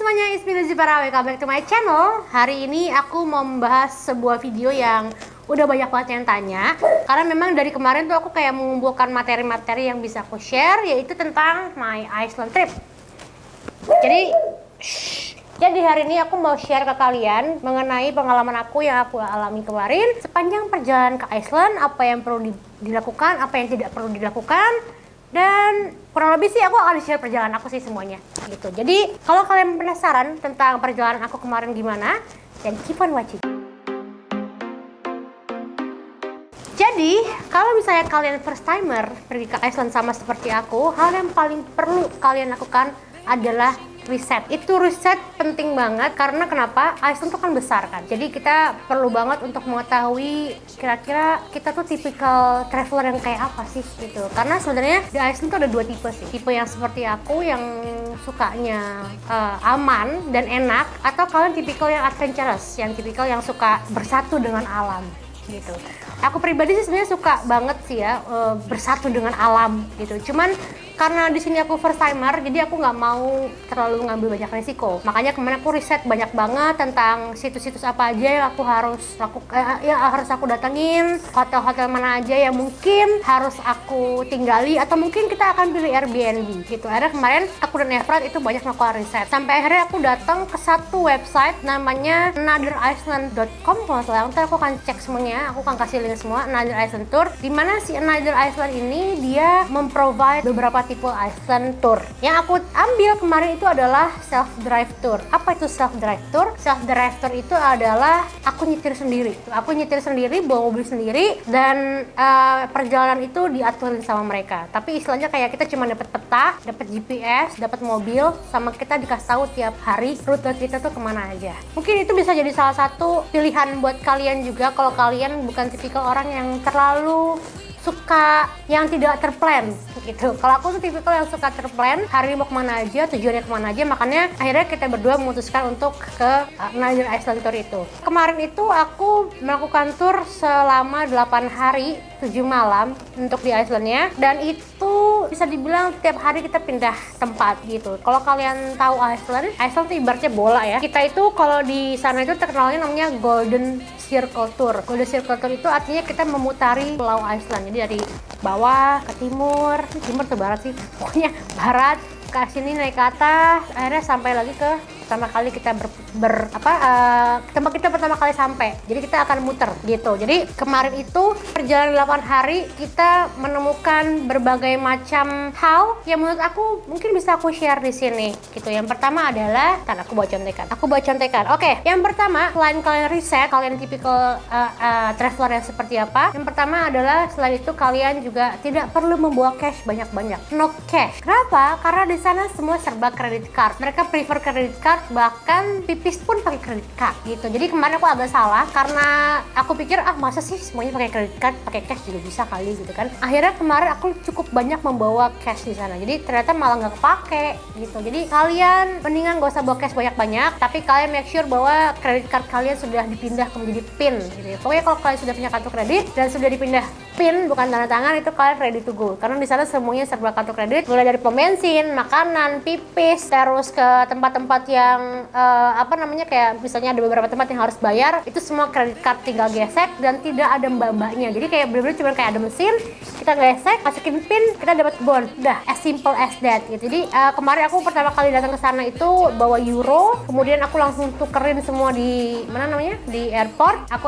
semuanya, it's me Lucy Para, welcome back to my channel. Hari ini aku mau membahas sebuah video yang udah banyak banget yang tanya. Karena memang dari kemarin tuh aku kayak mengumpulkan materi-materi yang bisa aku share, yaitu tentang my Iceland trip. Jadi hari ini aku mau share ke kalian mengenai pengalaman aku yang aku alami kemarin sepanjang perjalanan ke Iceland, apa yang perlu dilakukan, apa yang tidak perlu dilakukan. Dan kurang lebih sih aku akan share perjalanan aku sih semuanya gitu. Jadi kalau kalian penasaran tentang perjalanan aku kemarin gimana, dan keep on watching. Jadi kalau misalnya kalian first timer pergi ke Iceland sama seperti aku, hal yang paling perlu kalian lakukan adalah riset. Itu riset penting banget karena kenapa? Iceland tuh kan besar kan. Jadi kita perlu banget untuk mengetahui kira-kira kita tuh tipikal traveler yang kayak apa sih gitu. Karena sebenarnya di Iceland tuh ada dua tipe sih. Tipe yang seperti aku yang sukanya aman dan enak, atau kalian tipikal yang adventurous, yang tipikal yang suka bersatu dengan alam gitu. Aku pribadi sih sebenarnya suka banget sih ya bersatu dengan alam gitu. Cuman karena di sini aku first timer, jadi aku nggak mau terlalu ngambil banyak resiko. Makanya kemarin aku riset banyak banget tentang situs-situs apa aja yang aku harus aku datengin, hotel-hotel mana aja yang mungkin harus aku tinggali, atau mungkin kita akan pilih Airbnb gitu. Akhirnya kemarin aku dan Efrat itu banyak melakukan riset. Sampai akhirnya aku datang ke satu website namanya anothericeland.com. Kalau salah, ntar aku akan cek semuanya, aku akan kasih link semua. Another Iceland Tour, dimana si Another Iceland ini dia memprovide beberapa tipe Iceland Tour. Yang aku ambil kemarin itu adalah self-drive tour. Apa itu self-drive tour? Self-drive tour itu adalah aku nyetir sendiri. Aku nyetir sendiri, bawa mobil sendiri, dan perjalanan itu diaturin sama mereka. Tapi istilahnya kayak kita cuma dapat peta, dapat GPS, dapat mobil, sama kita dikasih tahu tiap hari rute kita tuh kemana aja. Mungkin itu bisa jadi salah satu pilihan buat kalian juga kalau kalian bukan tipikal orang yang terlalu suka yang tidak terplan gitu. Kalau aku tuh tipikal yang suka terplan, hari ini mau kemana aja, tujuannya kemana aja. Makanya akhirnya kita berdua memutuskan untuk ke Another Iceland Tour itu. Kemarin itu aku melakukan tour selama 8 hari 7 malam untuk di Icelandnya, dan itu bisa dibilang tiap hari kita pindah tempat gitu. Kalau kalian tahu Iceland tuh ibaratnya bola ya. Kita itu kalau di sana itu terkenalnya namanya Golden Circle Tour. Golden Circle Tour itu artinya kita memutari pulau Iceland. Jadi dari bawah ke timur ke barat sih, pokoknya barat ke sini naik ke atas, akhirnya sampai lagi ke pertama kali kita tempat kita pertama kali sampai. Jadi kita akan muter gitu. Jadi kemarin itu perjalanan 8 hari kita menemukan berbagai macam hal yang menurut aku mungkin bisa aku share di sini gitu. Yang pertama adalah, aku bawa contekan. Oke, yang pertama, selain kalian riset, kalian tipikal traveler yang seperti apa? Yang pertama adalah selain itu kalian juga tidak perlu membawa cash banyak-banyak. No cash. Kenapa? Karena di sana semua serba credit card. Mereka prefer credit card, bahkan pipis pun pakai credit card gitu. Jadi kemarin aku agak salah karena aku pikir masa sih semuanya pakai credit card, pakai cash juga bisa kali gitu kan. Akhirnya kemarin aku cukup banyak membawa cash di sana. Jadi ternyata malah nggak kepake gitu. Jadi kalian mendingan gak usah bawa cash banyak-banyak, tapi kalian make sure bahwa credit card kalian sudah dipindah menjadi PIN gitu ya. Pokoknya kalau kalian sudah punya kartu kredit dan sudah dipindah PIN bukan tanda tangan, itu kalian ready to go. Karena di sana semuanya serba kartu kredit, mulai dari pom bensin, makanan, pipis, terus ke tempat-tempat yang kayak misalnya ada beberapa tempat yang harus bayar, itu semua kredit card tinggal gesek dan tidak ada mbak-mbaknya. Jadi kayak bener-bener cuma kayak ada mesin, kita gesek, masukin pin, kita dapat bon. Udah as simple as that gitu. Jadi kemarin aku pertama kali datang ke sana itu bawa euro, kemudian aku langsung tukerin semua di di airport. Aku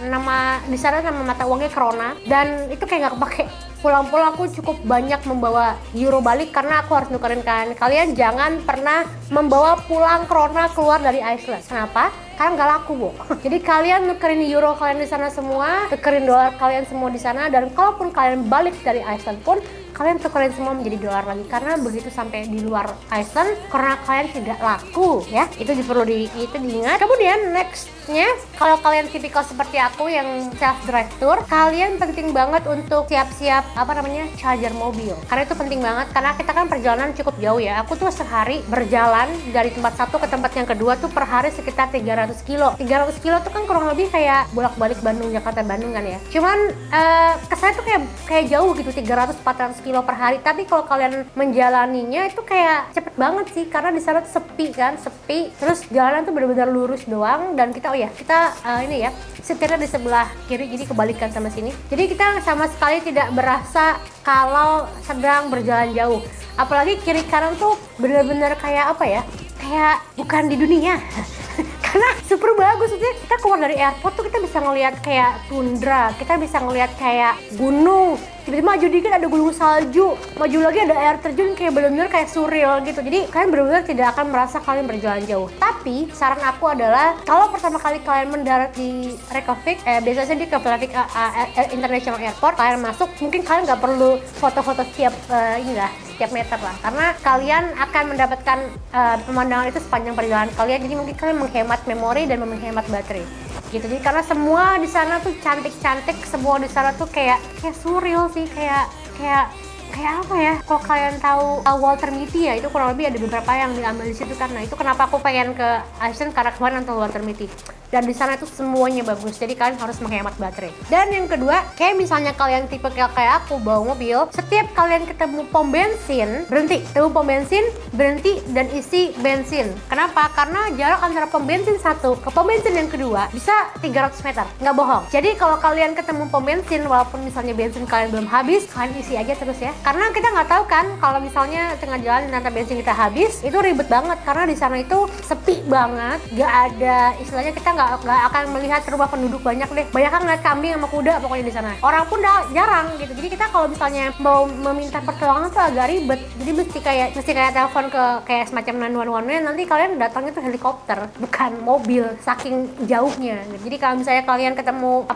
nama di sana nama mata uangnya krona, dan itu kayak nggak kepake. Pulang-pulang aku cukup banyak membawa euro balik karena aku harus nukerin kan. Kalian jangan pernah membawa pulang krona keluar dari Iceland. Kenapa? Karena nggak laku, Bu. Jadi kalian nukerin euro kalian di sana semua, tukerin dolar kalian semua di sana, dan kalaupun kalian balik dari Iceland pun kalian tukerin semua menjadi dolar lagi, karena begitu sampai di luar Iceland karena kalian tidak laku ya. Itu perlu diingat. Kemudian nextnya, kalau kalian tipikal seperti aku yang self drive tour, kalian penting banget untuk siap-siap charger mobil, karena itu penting banget karena kita kan perjalanan cukup jauh ya. Aku tuh sehari berjalan dari tempat satu ke tempat yang kedua tuh per hari sekitar 300 kilo. 300 kilo tuh kan kurang lebih kayak bolak-balik Bandung Jakarta Bandung kan ya. Cuman kesannya tuh kayak jauh gitu, 300-400 kilo kilo per hari. Tapi kalau kalian menjalaninya itu kayak cepet banget sih, karena di sana tuh sepi kan, sepi. Terus jalanan tuh benar-benar lurus doang, dan kita ini ya, setirnya di sebelah kiri, jadi kebalikan sama sini. Jadi kita sama sekali tidak berasa kalau sedang berjalan jauh. Apalagi kiri kanan tuh benar-benar kayak apa ya? Kayak bukan di dunia. Karena super bagus, maksudnya kita keluar dari airport tuh kita bisa ngelihat kayak tundra, kita bisa ngelihat kayak gunung, tiba-tiba maju dikit ada gunung salju, maju lagi ada air terjun, kayak bener-bener kayak surreal gitu. Jadi kalian bener-bener tidak akan merasa kalian berjalan jauh. Tapi saran aku adalah kalau pertama kali kalian mendarat di Reykjavik, biasanya di Keflavik International Airport, kalian masuk, mungkin kalian nggak perlu foto-foto setiap setiap meter lah, karena kalian akan mendapatkan pemandangan itu sepanjang perjalanan kalian. Jadi mungkin kalian menghemat memori dan menghemat baterai gitu. Jadi karena semua di sana tuh cantik-cantik, semua di sana tuh kayak surreal sih, kayak apa ya? Kalau kalian tahu Walter Mitty ya, itu kurang lebih ada beberapa yang diambil di situ kan. Nah, itu kenapa aku pengen ke Iceland, karena kemarin nonton Walter Mitty. Dan di sana itu semuanya bagus, jadi kalian harus menghemat baterai. Dan yang kedua, kayak misalnya kalian tipe kayak aku bawa mobil, setiap kalian ketemu pom bensin, berhenti, berhenti dan isi bensin. Kenapa? Karena jarak antara pom bensin satu ke pom bensin yang kedua bisa 300 meter, nggak bohong. Jadi kalau kalian ketemu pom bensin, walaupun misalnya bensin kalian belum habis, kalian isi aja terus ya. Karena kita nggak tahu kan, kalau misalnya tengah jalan ternyata bensin kita habis, itu ribet banget, karena di sana itu sepi banget, nggak ada, istilahnya kita nggak akan melihat rumah penduduk banyak deh. Banyak kan ngeliat kambing sama kuda pokoknya di sana. Orang pun jarang gitu. Jadi kita kalau misalnya mau meminta pertolongan tuh agak ribet. Jadi mesti kayak telepon ke kayak semacam 911-nya, nanti kalian datangnya tuh helikopter, bukan mobil, saking jauhnya. Jadi kalau misalnya kalian ketemu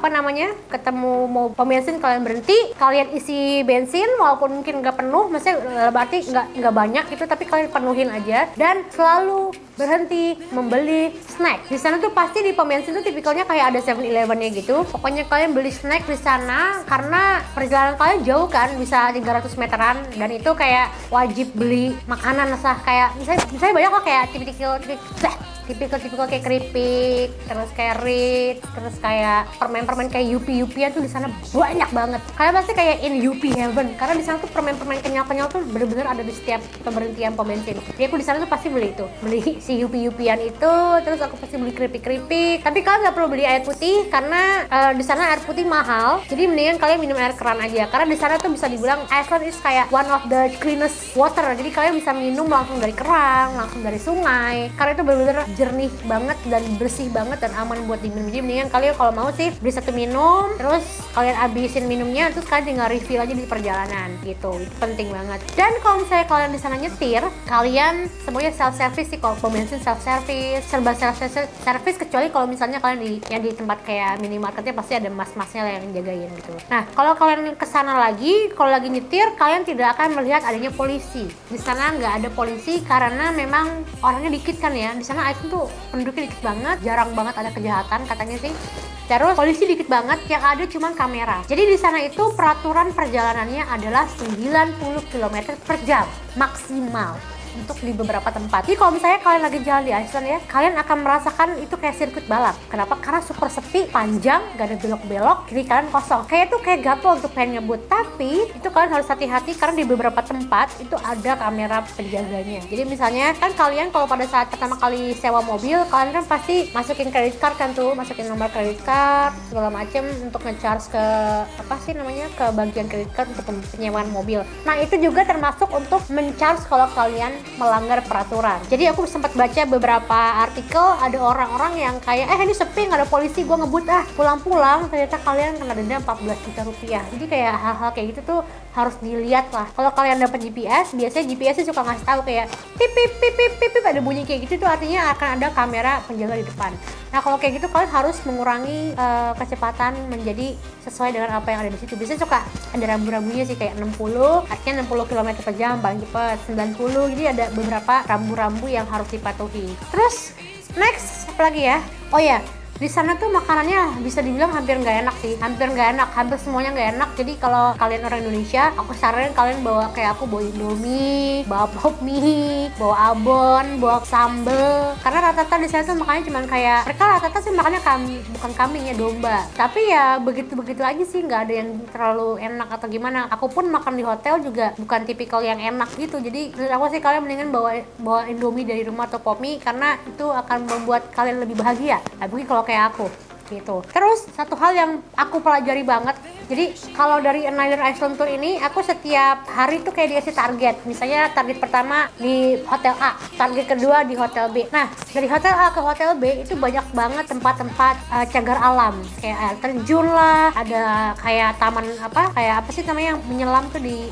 mau pom bensin, kalian berhenti, kalian isi bensin walaupun mungkin nggak penuh, maksudnya berarti nggak banyak gitu, tapi kalian penuhin aja dan selalu berhenti membeli snack. Di sana tuh pasti di pom bensin tuh tipikalnya kayak ada 7-Eleven-nya gitu. Pokoknya kalian beli snack di sana karena perjalanan kalian jauh kan, bisa 300 meteran, dan itu kayak wajib beli makanan kayak misalnya banyak kok kayak tipikal kayak keripik, terus kayak Ritz, terus kayak permen-permen kayak Yupi-Yupian tuh di sana banyak banget. Kalian pasti kayak in Yupi heaven, karena di sana tuh permen-permen kenyal-kenyal tuh bener-bener ada di setiap pemberhentian pom bensin. Jadi aku di sana tuh pasti beli si Yupi-Yupian itu, terus aku pasti beli keripik-keripik. Tapi kalian nggak perlu beli air putih karena di sana air putih mahal. Jadi mendingan kalian minum air keran aja, karena di sana tuh bisa dibilang Iceland is kayak one of the cleanest water. Jadi kalian bisa minum langsung dari keran, langsung dari sungai, karena itu bener-bener jernih banget dan bersih banget dan aman buat diminum. Jadi mendingan kalian kalau mau sih beli satu minum, terus kalian habisin minumnya, terus kalian tinggal refill aja di perjalanan gitu. Itu penting banget. Dan kalau misalnya kalian di sana nyetir, kalian semuanya self service sih. Kalau pom bensin self service, serba self service, kecuali kalau misalnya kalian di tempat kayak minimarketnya pasti ada mas-masnya yang jagain gitu. Nah, kalau kalian kesana lagi, kalau lagi nyetir, kalian tidak akan melihat adanya polisi. Di sana nggak ada polisi karena memang orangnya dikit kan ya. Di sana Iceland tuh penduduknya dikit banget, jarang banget ada kejahatan katanya sih. Terus polisi dikit banget, yang ada cuma kamera. Jadi di sana itu peraturan perjalanannya adalah 90 km per jam maksimal untuk di beberapa tempat. Jadi kalau misalnya kalian lagi jalan di Iceland ya, kalian akan merasakan itu kayak sirkuit balap. Kenapa? Karena super sepi, panjang, gak ada belok-belok, kiri kanan kosong. Kayak itu kayak gatel untuk pengen ngebut. Tapi itu kalian harus hati-hati karena di beberapa tempat itu ada kamera penjaganya. Jadi misalnya kan kalian kalau pada saat pertama kali sewa mobil, kalian kan pasti masukin credit card kan tuh, masukin nomor credit card segala macem untuk nge-charge ke ke bagian credit card untuk penyewaan mobil. Nah, itu juga termasuk untuk men-charge kalau kalian melanggar peraturan. Jadi aku sempat baca beberapa artikel, ada orang-orang yang kayak ini sepi, nggak ada polisi, gue ngebut pulang-pulang, ternyata kalian kena denda 14 juta rupiah. Jadi kayak hal-hal kayak gitu tuh harus dilihat lah. Kalau kalian dapat GPS, biasanya GPS sih suka ngasih tahu kayak pip pip pip pip pip, pip ada bunyi kayak gitu tuh, artinya akan ada kamera penjaga di depan. Nah, kalau kayak gitu kalian harus mengurangi kecepatan menjadi sesuai dengan apa yang ada di situ. Biasanya suka ada rambu-rambunya sih kayak 60, artinya 60 km per jam paling cepat, 90. Jadi ada beberapa rambu-rambu yang harus dipatuhi. Terus next apa lagi ya? Oh ya, Di sana tuh makanannya bisa dibilang hampir nggak enak sih, hampir semuanya nggak enak. Jadi kalau kalian orang Indonesia, aku saranin kalian bawa kayak aku, bawa Indomie, bawa pop mie, bawa abon, bawa sambel. Karena rata-rata di sana tuh makannya cuman kayak, mereka rata-rata sih makannya bukan kambing ya, domba. Tapi ya begitu-begitu aja sih, nggak ada yang terlalu enak atau gimana. Aku pun makan di hotel juga bukan tipikal yang enak gitu. Jadi menurut aku sih kalian mendingan bawa Indomie dari rumah atau pop mie, karena itu akan membuat kalian lebih bahagia. Tapi kalau kayak aku gitu. Terus satu hal yang aku pelajari banget, jadi kalau dari Another Iceland Tour ini aku setiap hari tuh kayak dikasih target. Misalnya target pertama di hotel A, target kedua di hotel B. Nah dari hotel A ke hotel B itu banyak banget tempat-tempat cagar alam, kayak air terjun lah, ada kayak taman kayak apa sih namanya yang menyelam tuh di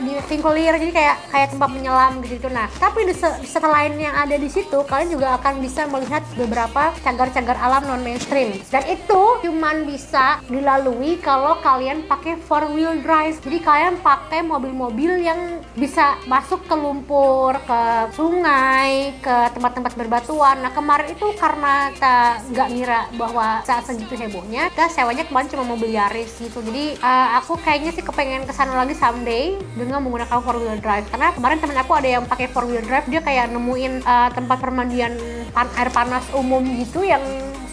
di Vinkelier, jadi kayak tempat menyelam gitu. Nah tapi di selain yang ada di situ, kalian juga akan bisa melihat beberapa cagar-cagar alam non mainstream, dan itu cuman bisa dilalui kalau kalian pakai 4-wheel drive. Jadi kalian pakai mobil-mobil yang bisa masuk ke lumpur, ke sungai, ke tempat-tempat berbatuan. Nah kemarin itu karena kita nggak ngira bahwa saat segitu hebohnya, kita sewanya kemarin cuma mobil Yaris gitu. Jadi aku kayaknya sih kepengen kesana lagi someday dengan menggunakan 4-wheel drive, karena kemarin temen aku ada yang pakai 4-wheel drive, dia kayak nemuin tempat permandian air panas umum gitu yang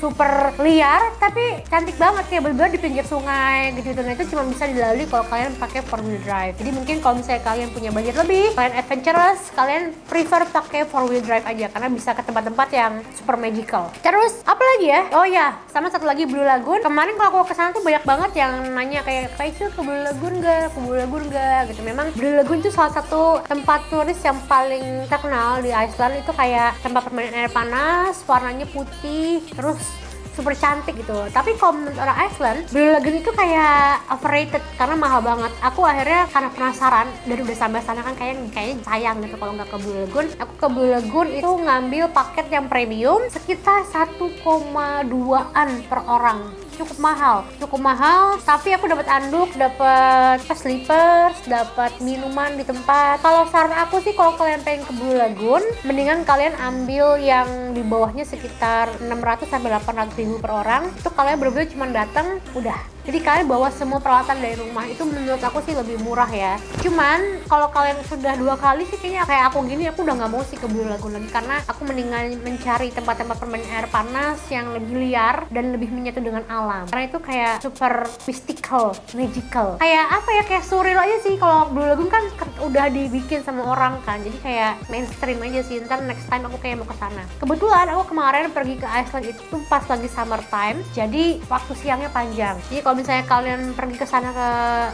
super liar tapi cantik banget, kayak bener-bener di pinggir sungai gitu. Nah itu cuma bisa dilalui kalau kalian pakai 4-wheel drive. Jadi mungkin kalau misalnya kalian punya budget lebih, kalian adventurous, kalian prefer pakai 4-wheel drive aja karena bisa ke tempat-tempat yang super magical. Terus apa lagi ya? Oh ya, sama satu lagi Blue Lagoon. Kemarin kalau aku kesana tuh banyak banget yang nanya kayak itu ke Blue Lagoon gak? Gitu. Memang Blue Lagoon itu salah satu tempat turis yang paling terkenal di Iceland. Itu kayak tempat permainan air panas, warnanya putih, terus super cantik gitu. Tapi kalau menurut orang Iceland, Blue Lagoon itu kayak overrated karena mahal banget. Aku akhirnya karena penasaran dan udah sampai sana kan kayaknya sayang gitu kalau nggak ke Blue Lagoon. Aku ke Blue Lagoon itu ngambil paket yang premium sekitar 1,2an per orang. Cukup mahal, tapi aku dapat anduk, dapat slippers, dapat minuman di tempat. Kalau saran aku sih, kalau kalian pengen ke Blue Lagoon, mendingan kalian ambil yang di bawahnya sekitar 600 sampai 800 ribu per orang. Itu kalian bener-bener cuma datang udah. Jadi kalian bawa semua peralatan dari rumah, itu menurut aku sih lebih murah ya. Cuman kalau kalian sudah 2 kali sih kayaknya kayak aku gini, aku udah nggak mau sih ke Blue Lagoon lagi, karena aku mendingan mencari tempat-tempat permainan air panas yang lebih liar dan lebih menyatu dengan alam. Karena itu kayak super mystical, magical. Kayak apa ya, kayak surreal aja sih. Kalau Blue Lagoon kan udah dibikin sama orang kan, jadi kayak mainstream aja sih. Ntar next time aku kayak mau ke sana. Kebetulan aku kemarin pergi ke Iceland itu pas lagi summertime, jadi waktu siangnya panjang. Jadi kalau misalnya kalian pergi ke sana ke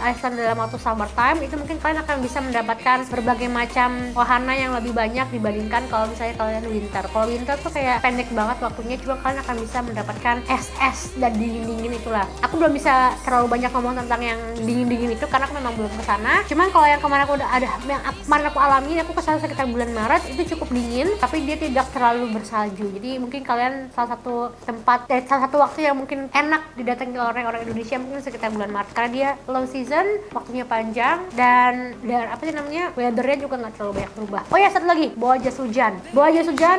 Iceland dalam waktu summertime, itu mungkin kalian akan bisa mendapatkan berbagai macam wahana yang lebih banyak dibandingkan kalau misalnya kalian winter. Kalau winter tuh kayak pendek banget waktunya, cuma kalian akan bisa mendapatkan es dan dingin-dingin itulah. Aku belum bisa terlalu banyak ngomong tentang yang dingin-dingin itu karena aku memang belum ke sana. Cuman kalau yang kemarin aku udah ada, yang kemarin aku alami, aku ke sana sekitar bulan Maret, itu cukup dingin tapi dia tidak terlalu bersalju. Jadi mungkin kalian salah satu waktu yang mungkin enak didatangi oleh orang Indonesia mungkin sekitar bulan Maret, karena dia low season, waktunya panjang, dan weathernya juga nggak terlalu banyak berubah. Oh ya, satu lagi, bawa jas hujan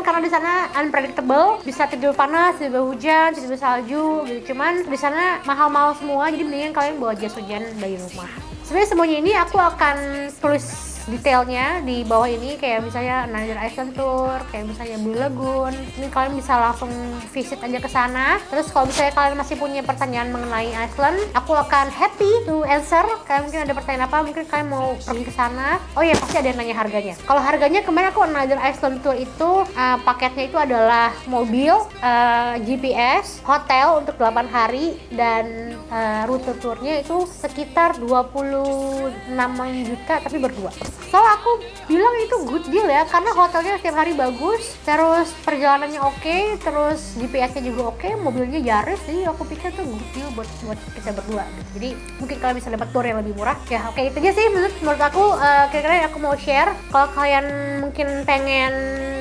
karena di sana unpredictable, bisa tidur panas, tiba hujan, tiba salju gitu. Cuman di sana mahal-mahal semua, jadi mendingan kalian bawa jas hujan dari rumah. Sebenarnya semuanya ini aku akan tulis detailnya di bawah ini, kayak misalnya Another Iceland Tour, kayak misalnya Blue Lagoon. Ini kalian bisa langsung visit aja ke sana. Terus kalau misalnya kalian masih punya pertanyaan mengenai Iceland, aku akan happy to answer. Kalian mungkin ada pertanyaan apa, mungkin kalian mau pergi ke sana. Oh iya, pasti ada yang nanya harganya. Kalau harganya kemarin aku Another Iceland Tour itu paketnya itu adalah mobil, GPS, hotel untuk 8 hari, dan rute turnya itu sekitar 26 juta tapi berdua. Soalnya aku bilang itu good deal ya, karena hotelnya setiap hari bagus, terus perjalanannya oke, terus GPS-nya juga oke, mobilnya Yaris, jadi aku pikir tuh good deal buat kita berdua gitu. Jadi mungkin kalian bisa dapat tour yang lebih murah. Ya oke, itu aja sih menurut aku. Kira-kira aku mau share. Kalau kalian mungkin pengen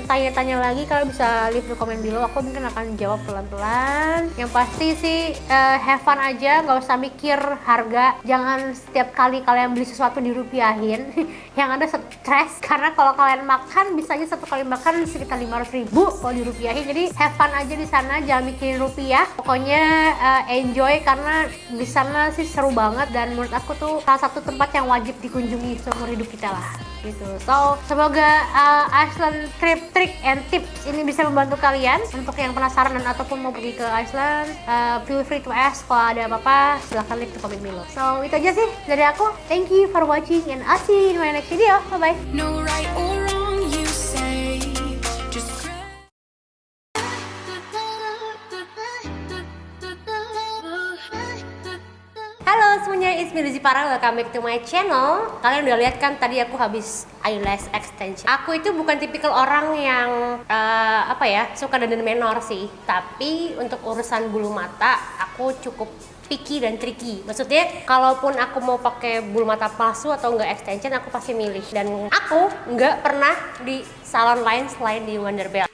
tanya-tanya lagi, kalian bisa leave the comment below. Aku mungkin akan jawab pelan-pelan. Yang pasti sih have fun aja, nggak usah mikir harga. Jangan setiap kali kalian beli sesuatu dirupiahin. Yang ada stres, karena kalau kalian makan bisa aja satu kali makan sekitar 500.000 kalau dirupiahin. Jadi have fun aja di sana, jangan mikirin rupiah. Pokoknya enjoy, karena di sana sih seru banget, dan menurut aku tuh salah satu tempat yang wajib dikunjungi seumur hidup kita lah gitu. So semoga Iceland trip trick and tips ini bisa membantu kalian. Untuk yang penasaran dan ataupun mau pergi ke Iceland, feel free to ask. Kalau ada apa-apa silahkan leave the comment below. So itu aja sih dari aku. Thank you for watching and I'll see you in my next video. Bye bye. No right or wrong, you say. Just Halo semuanya, it's me Lucy Parang, welcome back to my channel. Kalian udah lihat kan tadi aku habis eyelash extension. Aku itu bukan tipikal orang yang suka dandan menor sih. Tapi untuk urusan bulu mata aku cukup picky dan tricky. Maksudnya kalaupun aku mau pakai bulu mata palsu atau enggak extension, aku pasti milih. Dan aku nggak pernah di salon lain selain di Wonderbell.